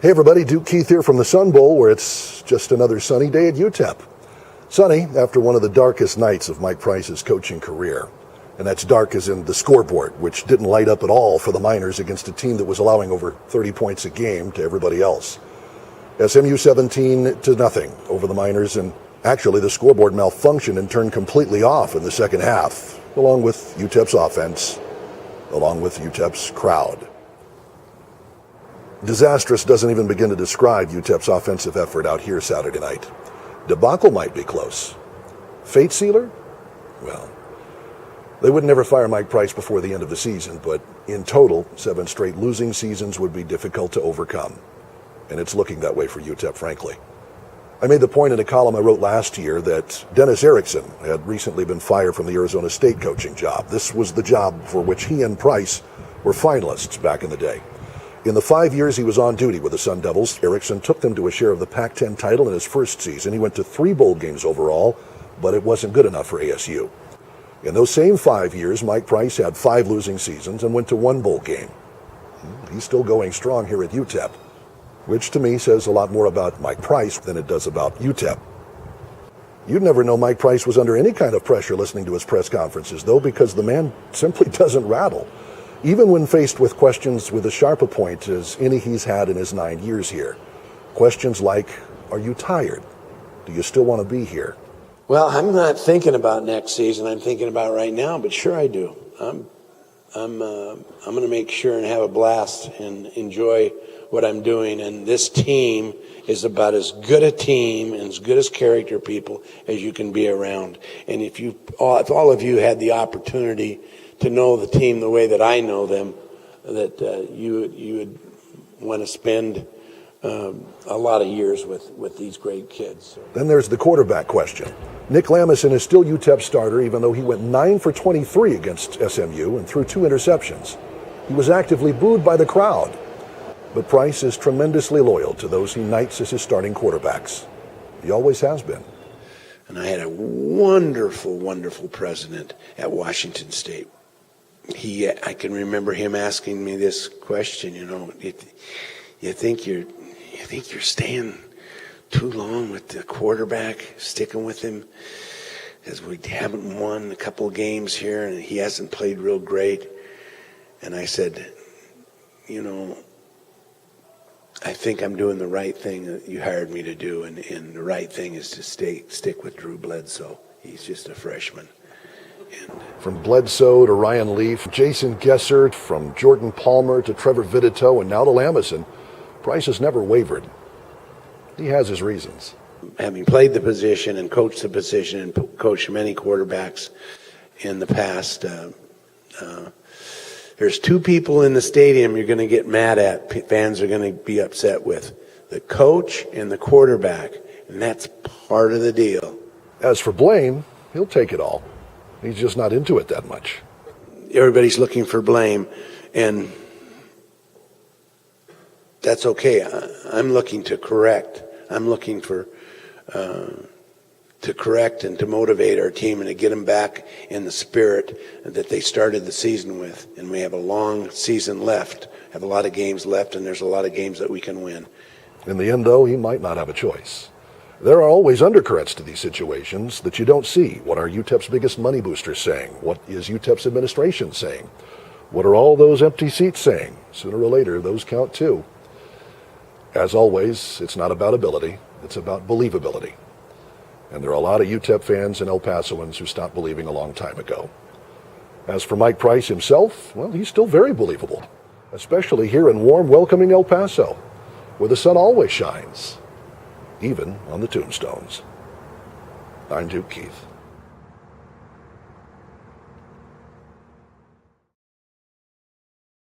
Hey everybody, Duke Keith here from the Sun Bowl, where it's just another sunny day at UTEP. Sunny after one of the darkest nights of Mike Price's coaching career. And that's dark as in the scoreboard, which didn't light up at all for the Miners against a team that was allowing over 30 points a game to everybody else. SMU 17-0 over the Miners, and actually the scoreboard malfunctioned and turned completely off in the second half, along with UTEP's offense, along with UTEP's crowd. Disastrous doesn't even begin to describe UTEP's offensive effort out here Saturday night. Debacle might be close. Fate sealer? Well, they would never fire Mike Price before the end of the season, but in total, 7 straight losing seasons would be difficult to overcome. And it's looking that way for UTEP, frankly. I made the point in a column I wrote last year that Dennis Erickson had recently been fired from the Arizona State coaching job. This was the job for which he and Price were finalists back in the day. In the 5 years he was on duty with the Sun Devils, Erickson took them to a share of the Pac-10 title in his first season. He went to 3 bowl games overall, but it wasn't good enough for ASU. In those same 5 years, Mike Price had 5 losing seasons and went to 1 bowl game. He's still going strong here at UTEP, which to me says a lot more about Mike Price than it does about UTEP. You'd never know Mike Price was under any kind of pressure listening to his press conferences, though, because the man simply doesn't rattle. Even when faced with questions with as sharp a point as any he's had in his 9 years here. Questions like, are you tired? Do you still want to be here? Well, I'm not thinking about next season. I'm thinking about right now, but sure I do. I'm going to make sure and have a blast and enjoy what I'm doing. And this team is about as good a team and as good as character people as you can be around. And if all of you had the opportunity to know the team the way that I know them, that you would want to spend a lot of years with these great kids. Then there's the quarterback question. Nick Lamison is still UTEP's starter, even though he went 9 for 23 against SMU and threw 2 interceptions. He was actively booed by the crowd. But Price is tremendously loyal to those he knights as his starting quarterbacks. He always has been. And I had a wonderful, wonderful president at Washington State. I can remember him asking me this question, you think you're staying too long with the quarterback, sticking with him, as we haven't won a couple of games here and he hasn't played real great. And I said, I think I'm doing the right thing that you hired me to do, and the right thing is to stick with Drew Bledsoe. He's just a freshman. From Bledsoe to Ryan Leaf, Jason Gesser, from Jordan Palmer to Trevor Vitito, and now to Lamison, Price has never wavered. He has his reasons. Having played the position and coached the position and coached many quarterbacks in the past, there's 2 people in the stadium you're going to get mad at, fans are going to be upset with, the coach and the quarterback, and that's part of the deal. As for blame, he'll take it all. He's just not into it that much. Everybody's looking for blame, and that's okay. I'm looking to correct. I'm looking for to correct and to motivate our team and to get them back in the spirit that they started the season with. And we have a long season left, have a lot of games left, and there's a lot of games that we can win. In the end, though, he might not have a choice. There are always undercurrents to these situations that you don't see. What are UTEP's biggest money boosters saying? What is UTEP's administration saying? What are all those empty seats saying? Sooner or later, those count too. As always, it's not about ability, it's about believability. And there are a lot of UTEP fans and El Pasoans who stopped believing a long time ago. As for Mike Price himself, well, he's still very believable, especially here in warm, welcoming El Paso, where the sun always shines, even on the tombstones. I'm Duke Keith.